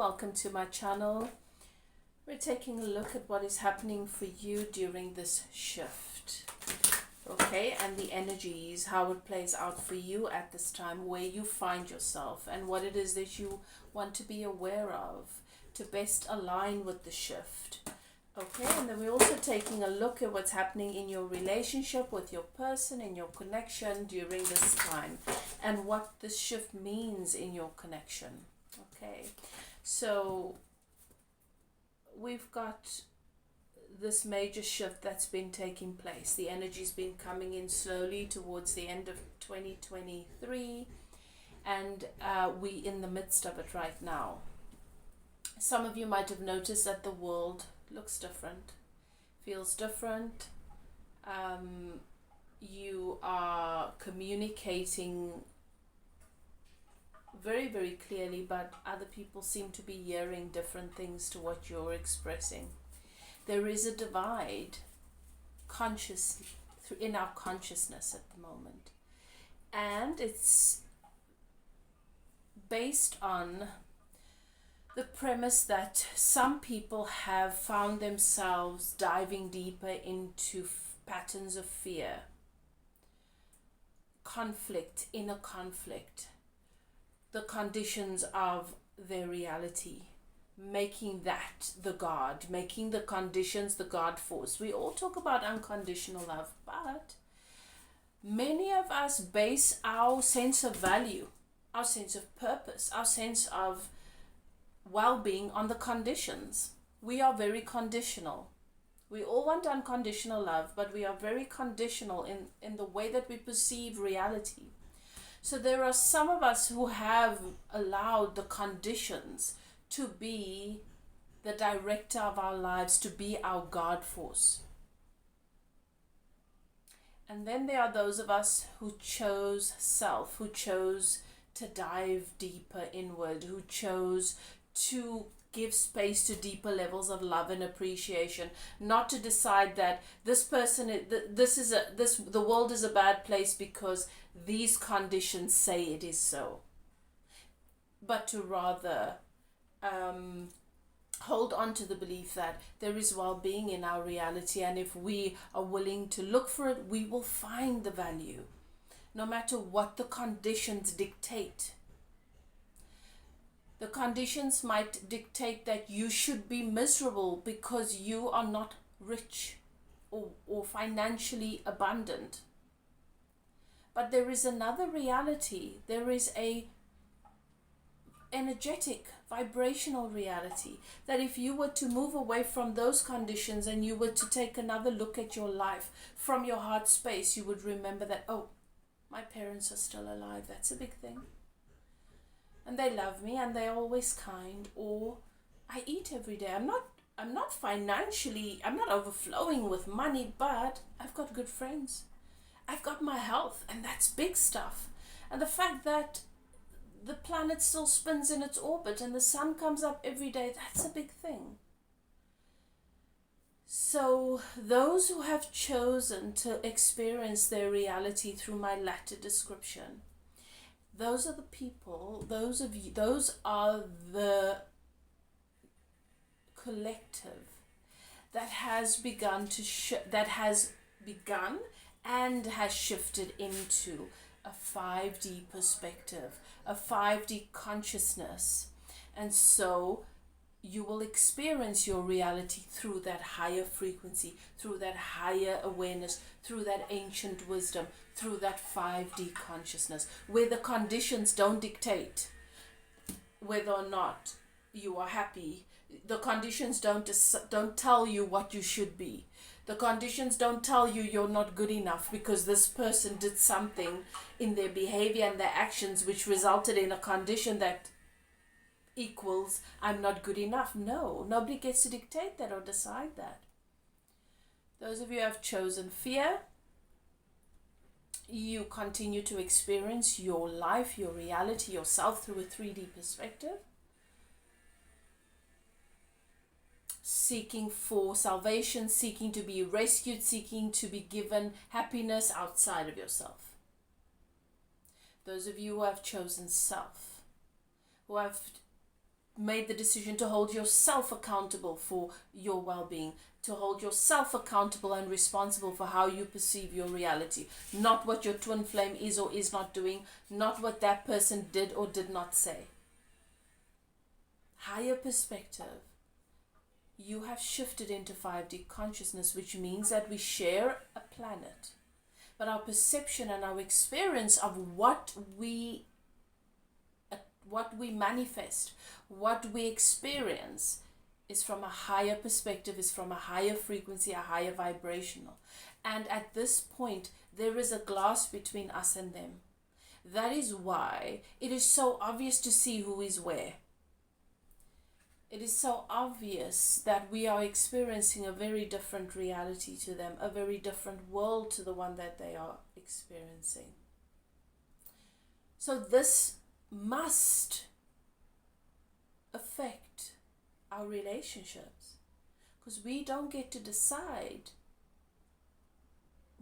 welcome to my channel. We're taking a look at what is happening for you during this shift, okay, and the energies, how it plays out for you at this time, where you find yourself and what it is that you want to be aware of to best align with the shift, okay. And then we're also taking a look at what's happening in your relationship with your person, in your connection during this time, and what this shift means in your connection. Okay, so we've got this major shift that's been taking place. The energy's been coming in slowly towards the end of 2023, and we're in the midst of it right now. Some of you might have noticed that the world looks different, feels different. You are communicating very, very clearly, but other people seem to be hearing different things to what you're expressing. There is a divide consciously in our consciousness at the moment, and it's based on the premise that some people have found themselves diving deeper into patterns of fear, conflict, inner conflict, the conditions of their reality, making that the God, making the conditions the God force. We all talk about unconditional love, but many of us base our sense of value, our sense of purpose, our sense of well-being on the conditions. We are very conditional. We all want unconditional love, but we are very conditional in the way that we perceive reality. So there are some of us who have allowed the conditions to be the director of our lives, to be our God force. And then there are those of us who chose self, who chose to dive deeper inward, who chose to give space to deeper levels of love and appreciation, not to decide that this person, the world is a bad place because these conditions say it is so, but to rather hold on to the belief that there is well-being in our reality, and if we are willing to look for it, we will find the value, no matter what the conditions dictate. The conditions might dictate that you should be miserable because you are not rich or financially abundant. But there is another reality. There is a energetic, vibrational reality that if you were to move away from those conditions and you were to take another look at your life from your heart space, you would remember that, oh, my parents are still alive. That's a big thing. And they love me and they're always kind, or I eat every day. I'm not financially, I'm not overflowing with money, but I've got good friends. I've got my health, and that's big stuff. And the fact that the planet still spins in its orbit and the sun comes up every day, that's a big thing. So those who have chosen to experience their reality through my latter description, those are the people, those are the collective that has begun and has shifted into a 5D perspective, a 5D consciousness. And so you will experience your reality through that higher frequency, through that higher awareness, through that ancient wisdom, through that 5D consciousness, where the conditions don't dictate whether or not you are happy. The conditions don't tell you what you should be. The conditions don't tell you you're not good enough because this person did something in their behavior and their actions which resulted in a condition that equals I'm not good enough. No, nobody gets to dictate that or decide that. Those of you who have chosen fear, you continue to experience your life, your reality, yourself through a 3D perspective, seeking for salvation, seeking to be rescued, seeking to be given happiness outside of yourself. Those of you who have chosen self, who have made the decision to hold yourself accountable for your well-being, to hold yourself accountable and responsible for how you perceive your reality, not what your twin flame is or is not doing, not what that person did or did not say. Higher perspective. You have shifted into 5D consciousness, which means that we share a planet, but our perception and our experience of what we manifest, what we experience, is from a higher perspective, is from a higher frequency, a higher vibrational. And at this point, there is a glass between us and them. That is why it is so obvious to see who is where. It is so obvious that we are experiencing a very different reality to them, a very different world to the one that they are experiencing. So this must affect our relationships, because we don't get to decide.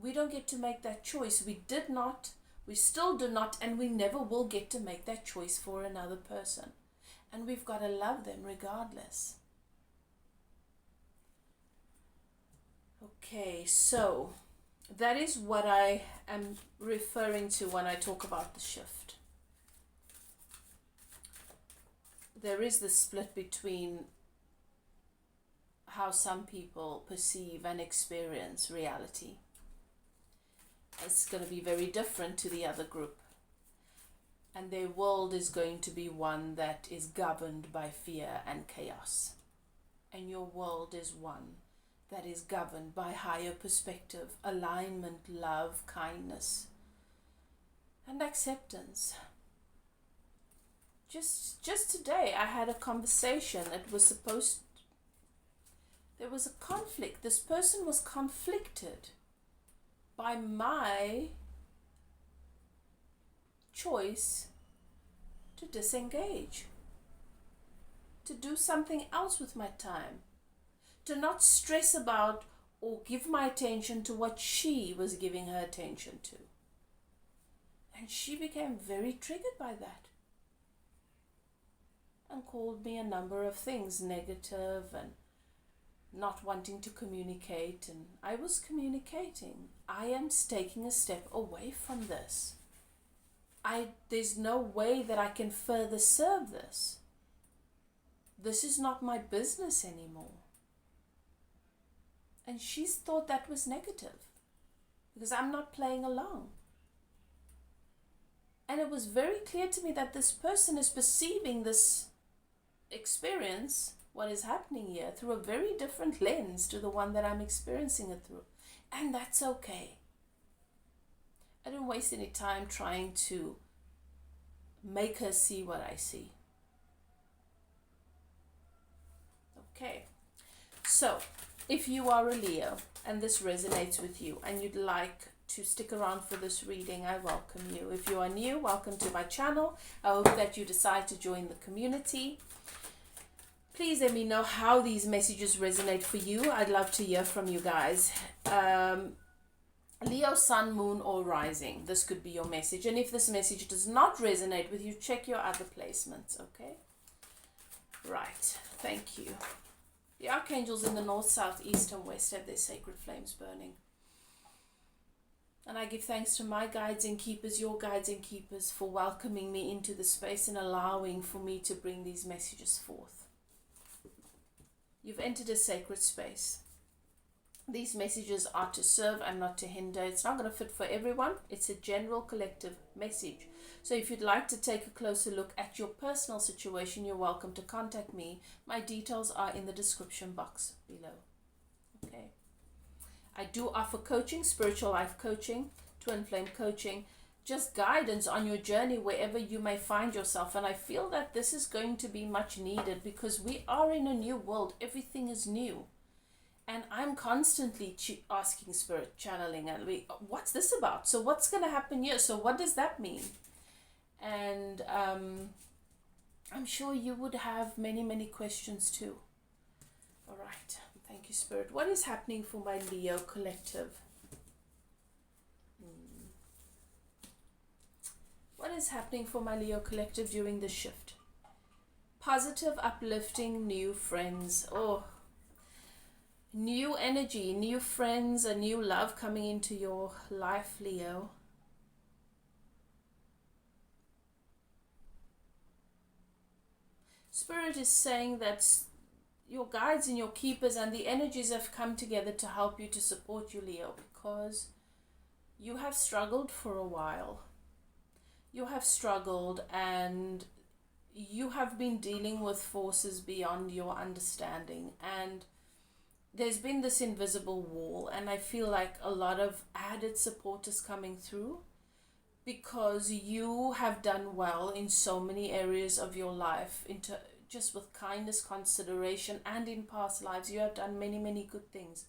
We don't get to make that choice. We did not, we still do not, and we never will get to make that choice for another person. And we've got to love them regardless. Okay, so that is what I am referring to when I talk about the shift. There is the split between how some people perceive and experience reality. It's going to be very different to the other group. And their world is going to be one that is governed by fear and chaos. And your world is one that is governed by higher perspective, alignment, love, kindness, and acceptance. Just today I had a conversation. There was a conflict. This person was conflicted by my choice to disengage, to do something else with my time, to not stress about or give my attention to what she was giving her attention to. And she became very triggered by that and called me a number of things, negative and not wanting to communicate. And I was communicating. I am taking a step away from this. There's no way that I can further serve this. This is not my business anymore. And she's thought that was negative because I'm not playing along. And it was very clear to me that this person is perceiving this experience, what is happening here, through a very different lens to the one that I'm experiencing it through. And that's okay. I didn't waste any time trying to make her see what I see. Okay, so if you are a Leo and this resonates with you and you'd like to stick around for this reading, I welcome you. If you are new, welcome to my channel. I hope that you decide to join the community. Please let me know how these messages resonate for you. I'd love to hear from you guys. Leo, sun, moon, or rising. This could be your message. And if this message does not resonate with you, check your other placements, okay? Right. Thank you. The archangels in the north, south, east, and west have their sacred flames burning. And I give thanks to my guides and keepers, your guides and keepers, for welcoming me into the space and allowing for me to bring these messages forth. You've entered a sacred space. These messages are to serve and not to hinder. It's not going to fit for everyone. It's a general collective message. So if you'd like to take a closer look at your personal situation, you're welcome to contact me. My details are in the description box below. Okay. I do offer coaching, spiritual life coaching, twin flame coaching, just guidance on your journey wherever you may find yourself. And I feel that this is going to be much needed because we are in a new world. Everything is new. And I'm constantly asking spirit, channeling, and what's this about? So what's going to happen here? So what does that mean? And I'm sure you would have many, many questions too. All right. Thank you, Spirit. What is happening for my Leo collective? What is happening for my Leo collective during this shift? positive, uplifting new friends. Oh, new energy, new friends, a new love coming into your life, Leo. Spirit is saying that your guides and your keepers and the energies have come together to help you, to support you, Leo, because you have struggled for a while. You have struggled and you have been dealing with forces beyond your understanding, and there's been this invisible wall, and I feel like a lot of added support is coming through because you have done well in so many areas of your life, into just with kindness, consideration, and in past lives you have done many, many good things.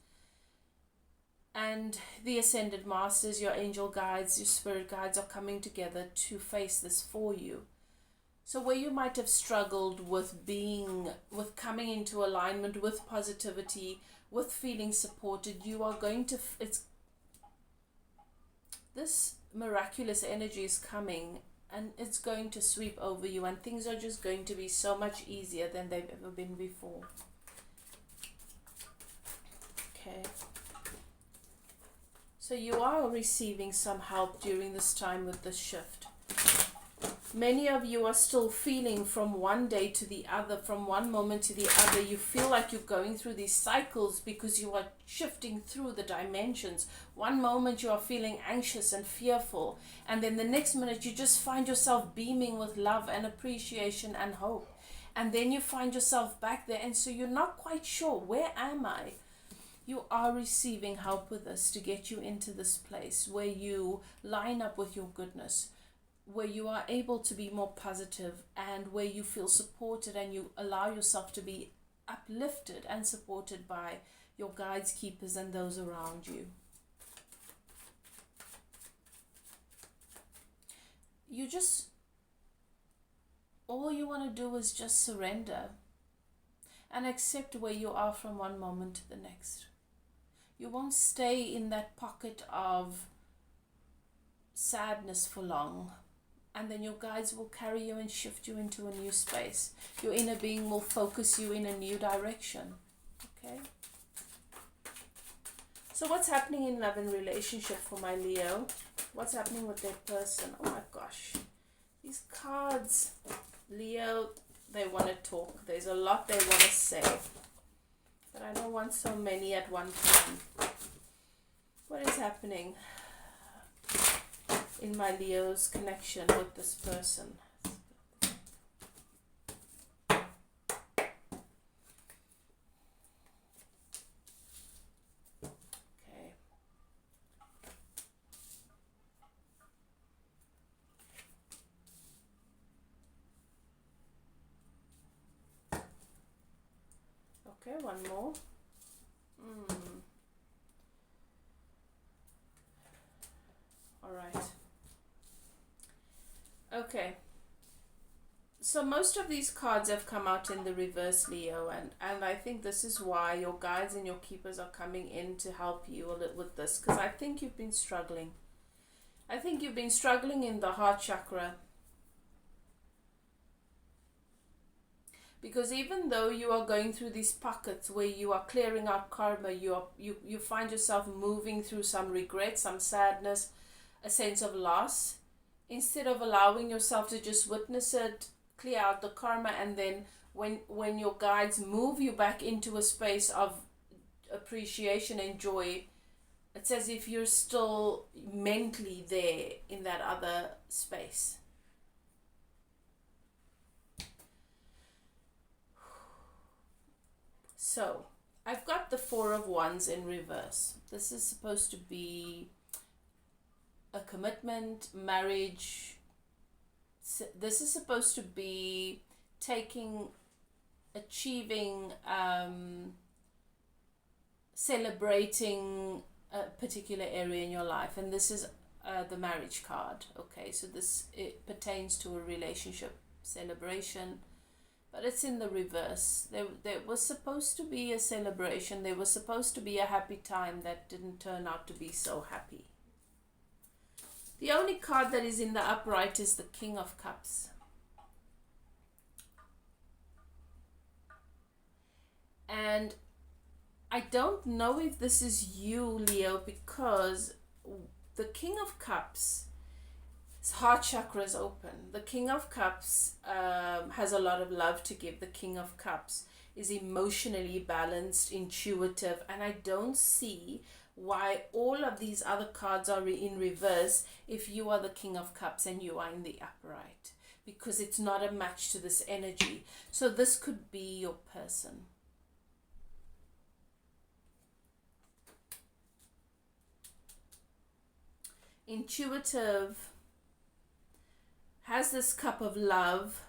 And the Ascended Masters, your angel guides, your spirit guides are coming together to face this for you. So where you might have struggled with coming into alignment with positivity, with feeling supported, you are going to, this miraculous energy is coming and it's going to sweep over you, and things are just going to be so much easier than they've ever been before. Okay. So you are receiving some help during this time with this shift. Many of you are still feeling from one day to the other, from one moment to the other. You feel like you're going through these cycles because you are shifting through the dimensions. One moment you are feeling anxious and fearful, and then the next minute you just find yourself beaming with love and appreciation and hope. And then you find yourself back there, and so you're not quite sure, where am I? You are receiving help with this to get you into this place where you line up with your goodness, where you are able to be more positive, and where you feel supported and you allow yourself to be uplifted and supported by your guides, keepers, and those around you. All you want to do is just surrender and accept where you are from one moment to the next. You won't stay in that pocket of sadness for long. And then your guides will carry you and shift you into a new space. Your inner being will focus you in a new direction. Okay? So what's happening in love and relationship for my Leo? What's happening with their person? Oh my gosh. These cards, Leo, they want to talk. There's a lot they want to say. But I don't want so many at one time. What is happening in my Leo's connection with this person? Okay. Okay, one more. All right. Okay, so most of these cards have come out in the reverse, Leo, and I think this is why your guides and your keepers are coming in to help you a little with this, because I think you've been struggling. I think you've been struggling in the heart chakra, because even though you are going through these pockets where you are clearing out karma, you find yourself moving through some regret, some sadness, a sense of loss. Instead of allowing yourself to just witness it, clear out the karma, and then when your guides move you back into a space of appreciation and joy, it's as if you're still mentally there in that other space. So, I've got the Four of Wands in reverse. This is supposed to be a commitment, marriage. This is supposed to be achieving, celebrating a particular area in your life, and this is the marriage card. Okay, so it pertains to a relationship celebration, but it's in the reverse. There was supposed to be a celebration. There was supposed to be a happy time that didn't turn out to be so happy. The only card that is in the upright is the King of Cups. And I don't know if this is you, Leo, because the King of Cups, his heart chakra is open. The King of Cups has a lot of love to give. The King of Cups is emotionally balanced, intuitive, and I don't see why all of these other cards are in reverse if you are the King of Cups and you are in the upright, because it's not a match to this energy. So this could be your person. Intuitive, has this cup of love,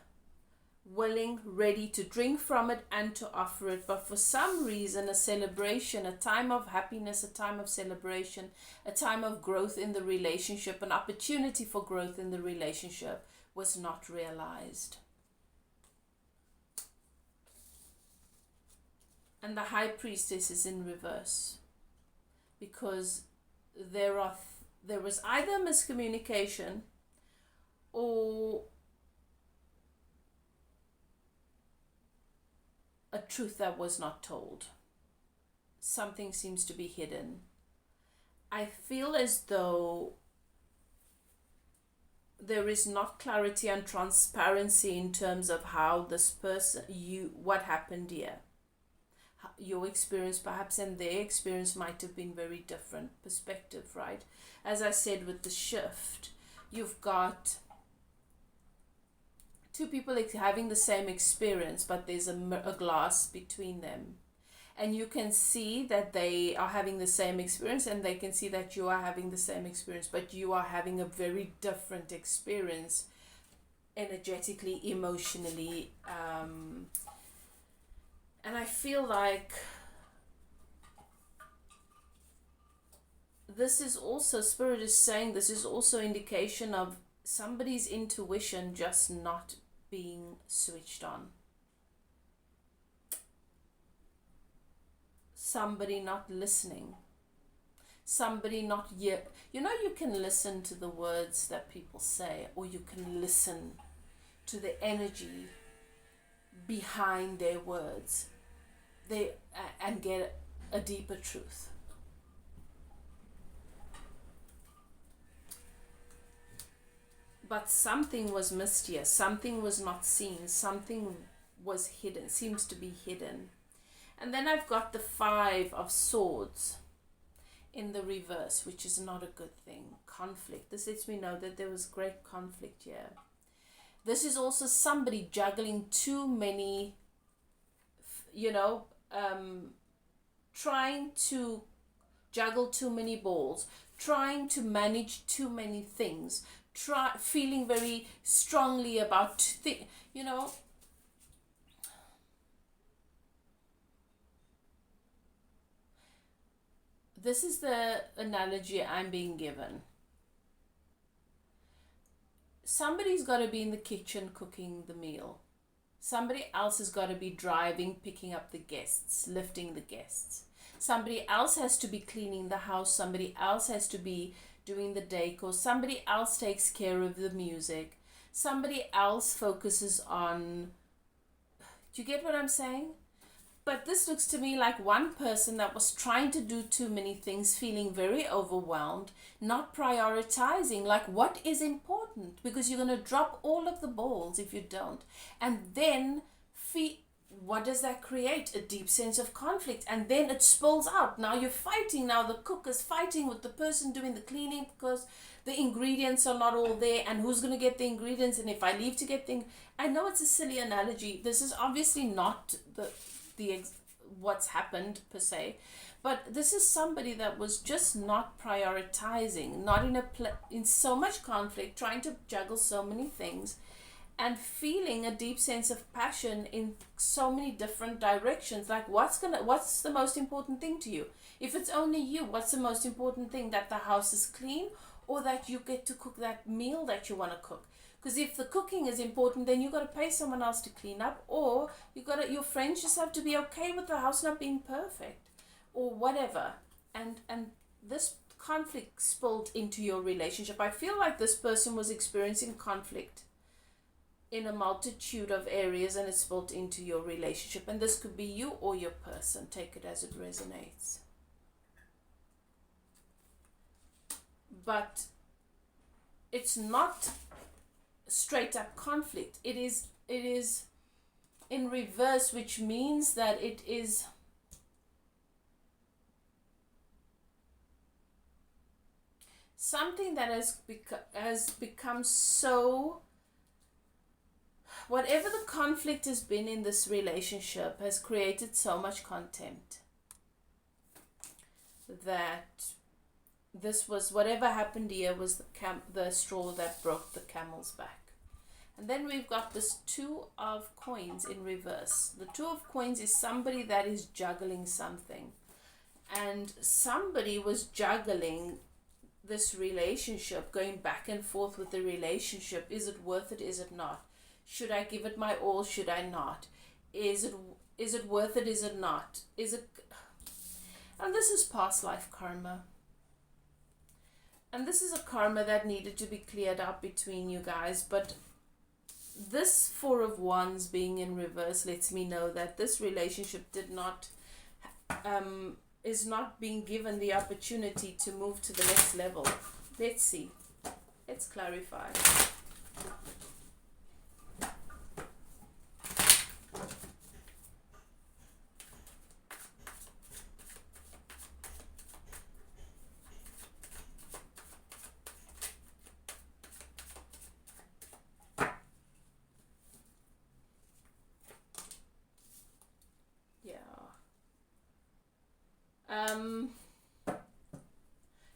willing, ready to drink from it and to offer it, but for some reason a celebration, a time of happiness, a time of celebration, a time of growth in the relationship, an opportunity for growth in the relationship was not realized. And the High Priestess is in reverse, because there was either miscommunication or a truth that was not told. Something seems to be hidden. I feel as though there is not clarity and transparency in terms of how this person, what happened here. Your experience perhaps and their experience might have been very different perspective, right? As I said with the shift, you've got two people having the same experience, but there's a glass between them, and you can see that they are having the same experience, and they can see that you are having the same experience, but you are having a very different experience energetically, emotionally, and I feel like this is also, Spirit is saying, this is also indication of somebody's intuition just not being switched on. Somebody not listening. Somebody not yet. You know, you can listen to the words that people say, or you can listen to the energy behind their words, and get a deeper truth. But something was missed here. Something was not seen. Something was hidden. Seems to be hidden. And then I've got the 5 of Swords in the reverse, which is not a good thing. Conflict. This lets me know that there was great conflict here. This is also somebody juggling too many, trying to juggle too many balls, trying to manage too many things, feeling very strongly about This is the analogy I'm being given. Somebody's got to be in the kitchen cooking the meal. Somebody else has got to be driving, picking up the guests, lifting the guests. Somebody else has to be cleaning the house. Somebody else has to be doing the decor. Somebody else takes care of the music. Somebody else focuses on... Do you get what I'm saying? But this looks to me like one person that was trying to do too many things, feeling very overwhelmed, not prioritizing, like what is important, because you're going to drop all of the balls if you don't. And then what does that create? A deep sense of conflict, and then it spills out. Now you're fighting. Now the cook is fighting with the person doing the cleaning because the ingredients are not all there, and who's going to get the ingredients, and if I leave to get things... I know it's a silly analogy. This is obviously not what's happened per se, but this is somebody that was just not prioritizing, not in so much conflict, trying to juggle so many things, and feeling a deep sense of passion in so many different directions. Like what's the most important thing to you? If it's only you, what's the most important thing? That the house is clean, or that you get to cook that meal that you want to cook? Because if the cooking is important, then you've got to pay someone else to clean up, or your friends just have to be okay with the house not being perfect, or whatever. And this conflict spilled into your relationship. I feel like this person was experiencing conflict in a multitude of areas, and it's built into your relationship. And this could be you or your person. Take it as it resonates. But it's not straight up conflict. It is in reverse, which means that it is something that has become so, whatever the conflict has been in this relationship has created so much contempt that this was, whatever happened here was the straw that broke the camel's back. And then we've got this Two of Coins in reverse. The Two of Coins is somebody that is juggling something. And somebody was juggling this relationship, going back and forth with the relationship. Is it worth it? Is it not? Should I give it my all? Should I not? Is it worth it? Is it not? Is it? And this is past life karma. And this is a karma that needed to be cleared up between you guys. But this Four of Wands being in reverse lets me know that this relationship is not being given the opportunity to move to the next level. Let's see. Let's clarify.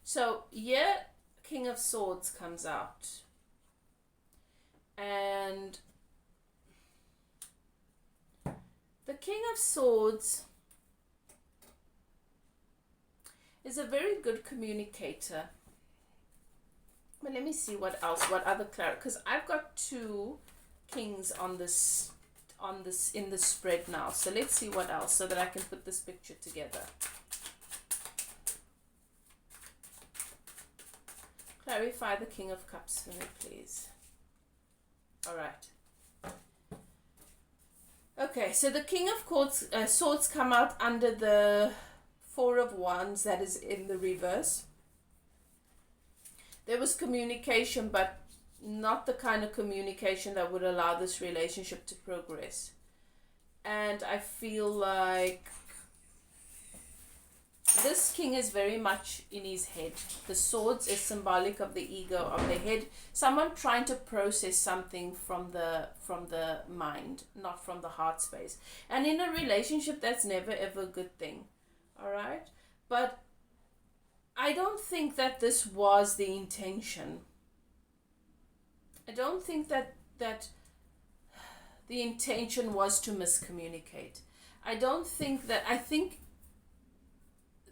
So here, King of Swords comes out, and the King of Swords is a very good communicator. But let me see what else, what other clarity, because I've got two kings on this in the spread now. So let's see what else, so that I can put this picture together. Clarify the King of Cups for me, please. All right. Okay, so the King of Swords come out under the Four of Wands that is in the reverse. There was communication, but not the kind of communication that would allow this relationship to progress. And I feel like this king is very much in his head. The swords is symbolic of the ego, of the head. Someone trying to process something from the mind, not from the heart space. And in a relationship, that's never ever a good thing. All right? But I don't think that this was the intention. I don't think that the intention was to miscommunicate. I think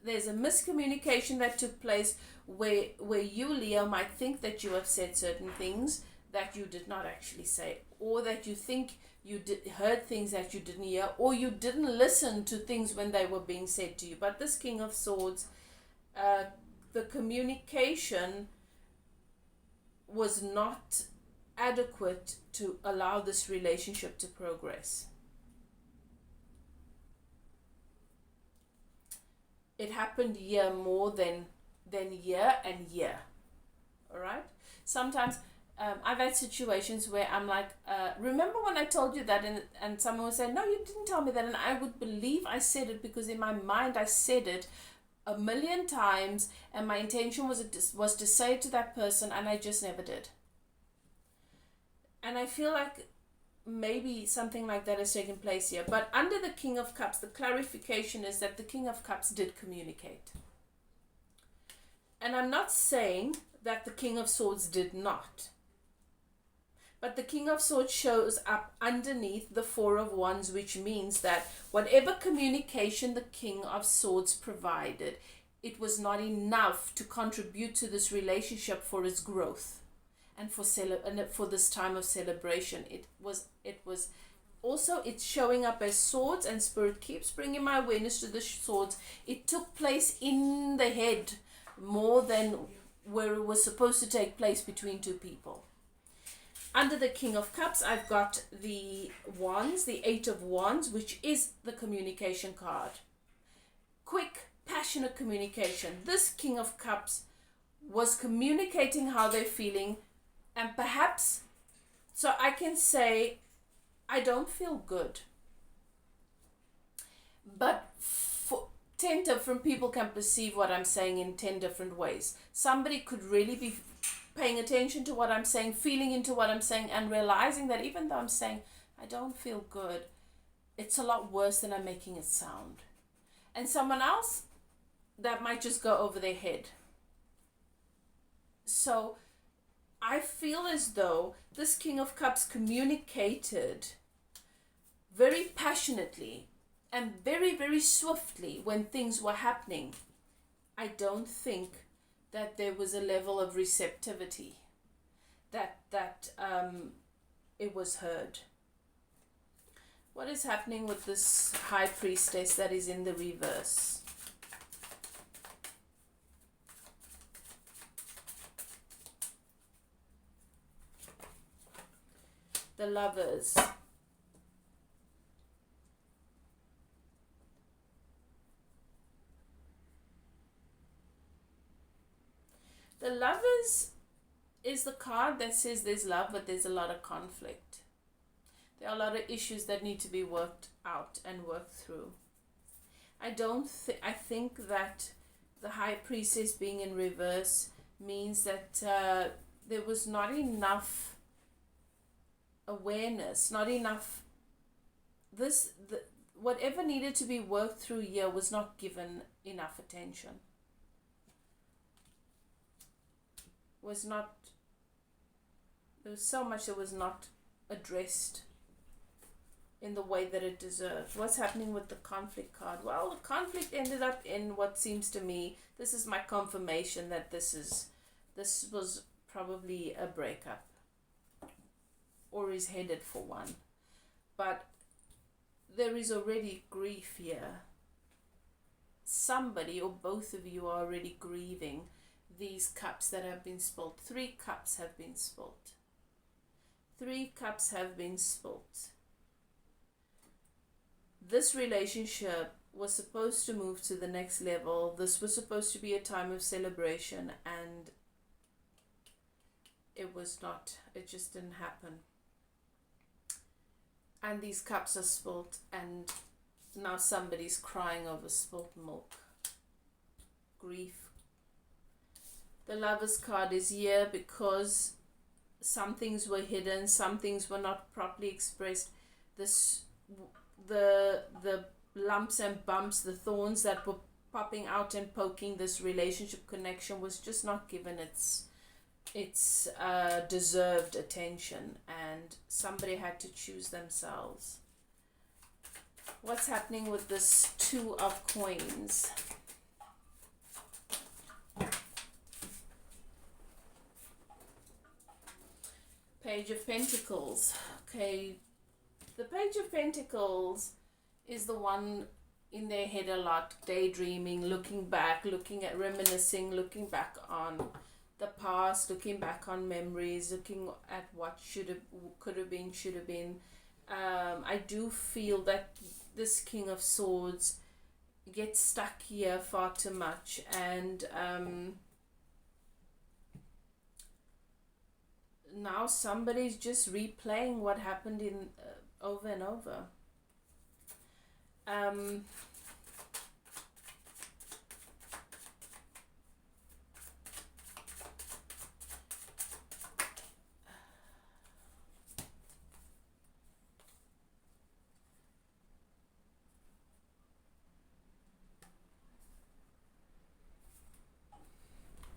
there's a miscommunication that took place where you, Leo, might think that you have said certain things that you did not actually say, or that you think you heard things that you didn't hear, or you didn't listen to things when they were being said to you. But this King of Swords, the communication was not adequate to allow this relationship to progress. It happened year more than year and year. All right? Sometimes I've had situations where I'm like, remember when I told you that? And someone would say, no, you didn't tell me that. And I would believe I said it because in my mind I said it a million times, and my intention was to say it to that person, and I just never did. And I feel like maybe something like that has taken place here. But under the King of Cups, the clarification is that the King of Cups did communicate. And I'm not saying that the King of Swords did not. But the King of Swords shows up underneath the Four of Wands, which means that whatever communication the King of Swords provided, it was not enough to contribute to this relationship for its growth. And for this time of celebration, it was also, it's showing up as swords, and Spirit keeps bringing my awareness to the swords. It took place in the head more than where it was supposed to take place between two people. Under the King of Cups, I've got the Wands, the Eight of Wands, which is the communication card. Quick, passionate communication. This King of Cups was communicating how they're feeling, and perhaps, so I can say, I don't feel good. But 10 different people can perceive what I'm saying in 10 different ways. Somebody could really be paying attention to what I'm saying, feeling into what I'm saying, and realizing that even though I'm saying I don't feel good, it's a lot worse than I'm making it sound. And someone else, that might just go over their head. So I feel as though this King of Cups communicated very passionately and very, very swiftly when things were happening. I don't think that there was a level of receptivity, that it was heard. What is happening with this High Priestess that is in the reverse? The Lovers. The Lovers is the card that says there's love, but there's a lot of conflict. There are a lot of issues that need to be worked out and worked through. I think that the High Priestess being in reverse means that there was not enough awareness, not enough. Whatever needed to be worked through here was not given enough attention. There was so much that was not addressed in the way that it deserved. What's happening with the conflict card? Well, the conflict ended up in what seems to me, this is my confirmation that this was probably a breakup, or is headed for one. But there is already grief here. Somebody or both of you are already grieving these cups that have been spilt. 3 cups have been spilt. 3 cups have been spilt. This relationship was supposed to move to the next level. This was supposed to be a time of celebration, and it was not. It just didn't happen. And these cups are spilt, and now somebody's crying over spilt milk. Grief. The Lovers card is here because some things were hidden, some things were not properly expressed. The lumps and bumps, the thorns that were popping out and poking this relationship connection was just not given its deserved attention, and somebody had to choose themselves. What's happening with this 2 of Coins? Page of Pentacles. Okay, the Page of Pentacles is the one in their head a lot, daydreaming, looking back, looking at reminiscing, looking back on the past, looking back on memories, looking at what could have been, should have been. I do feel that this King of Swords gets stuck here far too much, and now somebody's just replaying what happened in over and over.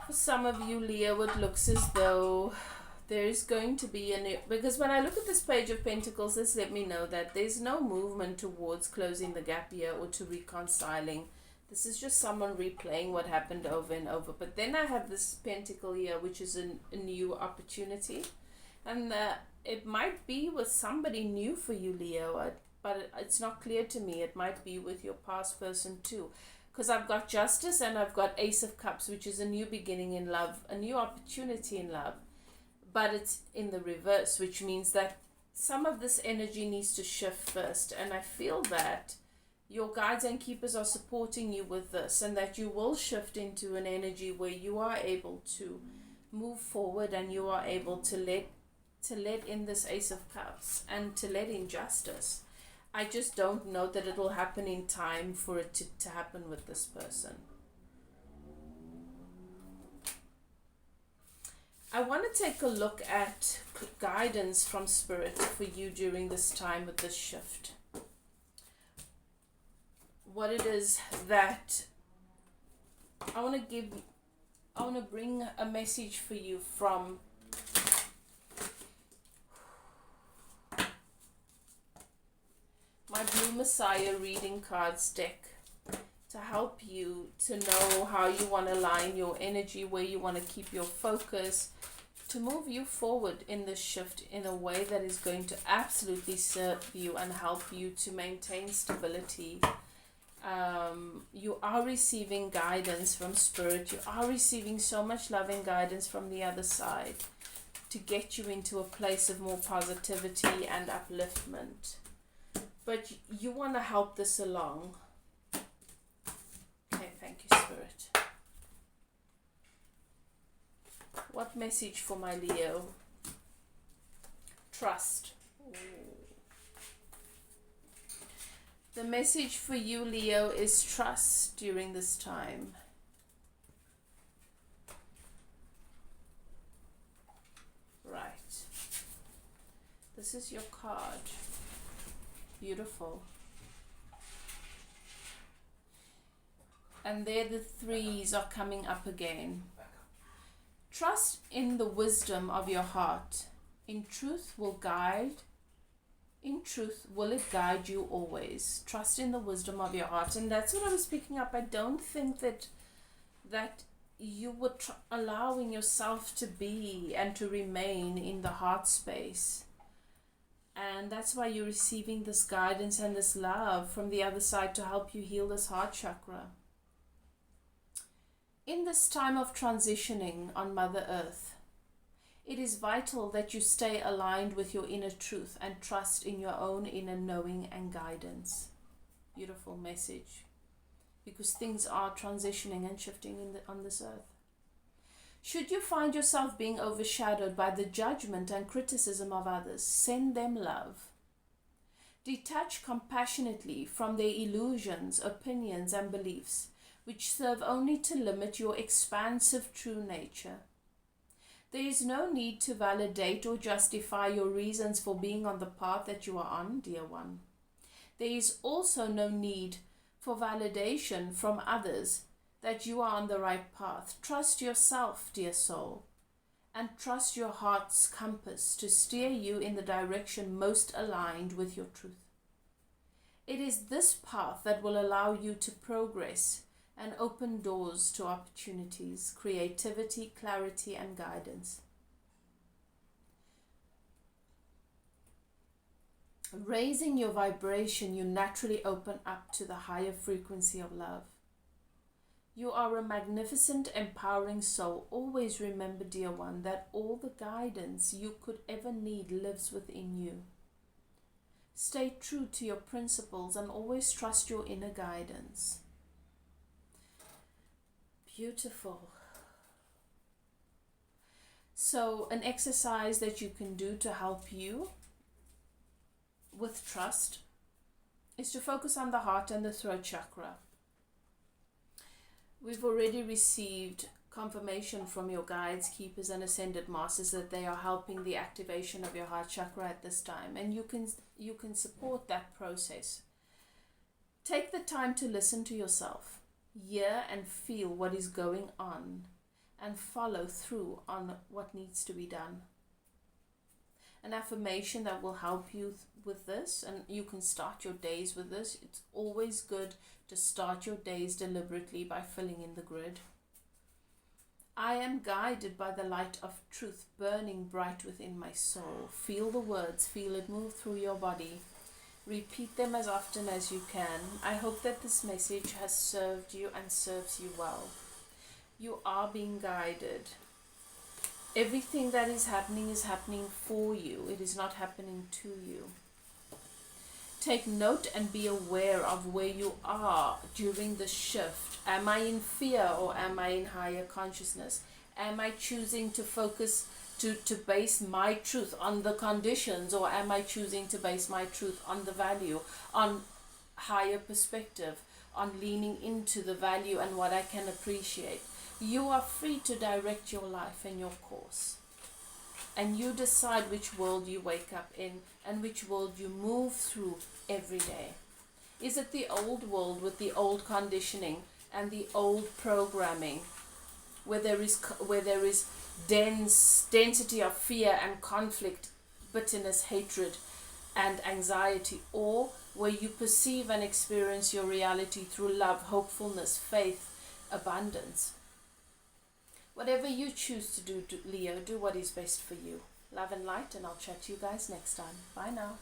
For some of you, Leo, it looks as though there's going to be because when I look at this Page of Pentacles, this let me know that there's no movement towards closing the gap here or to reconciling. This is just someone replaying what happened over and over. But then I have this Pentacle here, which is a new opportunity, and it might be with somebody new for you, Leo, but it's not clear to me. It might be with your past person too, because I've got Justice and I've got Ace of Cups, which is a new beginning in love, a new opportunity in love. but it's in the reverse, which means that some of this energy needs to shift first. And I feel that your guides and keepers are supporting you with this, and that you will shift into an energy where you are able to move forward, and you are able to let in this Ace of Cups and to let in justice. I just don't know that it will happen in time for it to happen with this person. I want to take a look at guidance from Spirit for you during this time with this shift. What it is that I want to bring a message for you from my Blue Messiah reading cards deck, to help you to know how you want to align your energy, where you want to keep your focus, to move you forward in this shift in a way that is going to absolutely serve you and help you to maintain stability. You are receiving guidance from Spirit. You are receiving so much love and guidance from the other side to get you into a place of more positivity and upliftment. But you want to help this along. Okay, thank you, Spirit. What message for my Leo? Trust. Ooh. The message for you, Leo, is trust during this time. Right. This is your card. Beautiful. And there the threes are coming up again. Trust in the wisdom of your heart. In truth will it guide you always. Trust in the wisdom of your heart. And that's what I was picking up. I don't think that you were allowing yourself to be and to remain in the heart space. And that's why you're receiving this guidance and this love from the other side to help you heal this heart chakra. In this time of transitioning on Mother Earth, it is vital that you stay aligned with your inner truth and trust in your own inner knowing and guidance. Beautiful message. Because things are transitioning and shifting on this earth. Should you find yourself being overshadowed by the judgment and criticism of others, send them love. Detach compassionately from their illusions, opinions, and beliefs, which serve only to limit your expansive true nature. There is no need to validate or justify your reasons for being on the path that you are on, dear one. There is also no need for validation from others that you are on the right path. Trust yourself, dear soul, and trust your heart's compass to steer you in the direction most aligned with your truth. It is this path that will allow you to progress and open doors to opportunities, creativity, clarity, and guidance. Raising your vibration, you naturally open up to the higher frequency of love. You are a magnificent, empowering soul. Always remember, dear one, that all the guidance you could ever need lives within you. Stay true to your principles and always trust your inner guidance. Beautiful. So, an exercise that you can do to help you with trust is to focus on the heart and the throat chakra. We've already received confirmation from your guides, keepers, and ascended masters that they are helping the activation of your heart chakra at this time, and you can support that process. Take the time to listen to yourself, hear and feel what is going on, and follow through on what needs to be done. An affirmation that will help you with this, and you can start your days with this. It's always good to start your days deliberately by filling in the grid. I am guided by the light of truth burning bright within my soul. Feel the words, feel it move through your body. Repeat them as often as you can. I hope that this message has served you and serves you well. You are being guided. Everything that is happening for you. It is not happening to you. Take note and be aware of where you are during the shift. Am I in fear or am I in higher consciousness? Am I choosing to focus, to base my truth on the conditions, or am I choosing to base my truth on the value, on higher perspective, on leaning into the value and what I can appreciate? You are free to direct your life and your course. And you decide which world you wake up in and which world you move through every day. Is it the old world with the old conditioning and the old programming, where there is density of fear and conflict, bitterness, hatred, and anxiety, or where you perceive and experience your reality through love, hopefulness, faith, abundance? Whatever you choose to do, Leo, do what is best for you. Love and light, and I'll chat to you guys next time. Bye now.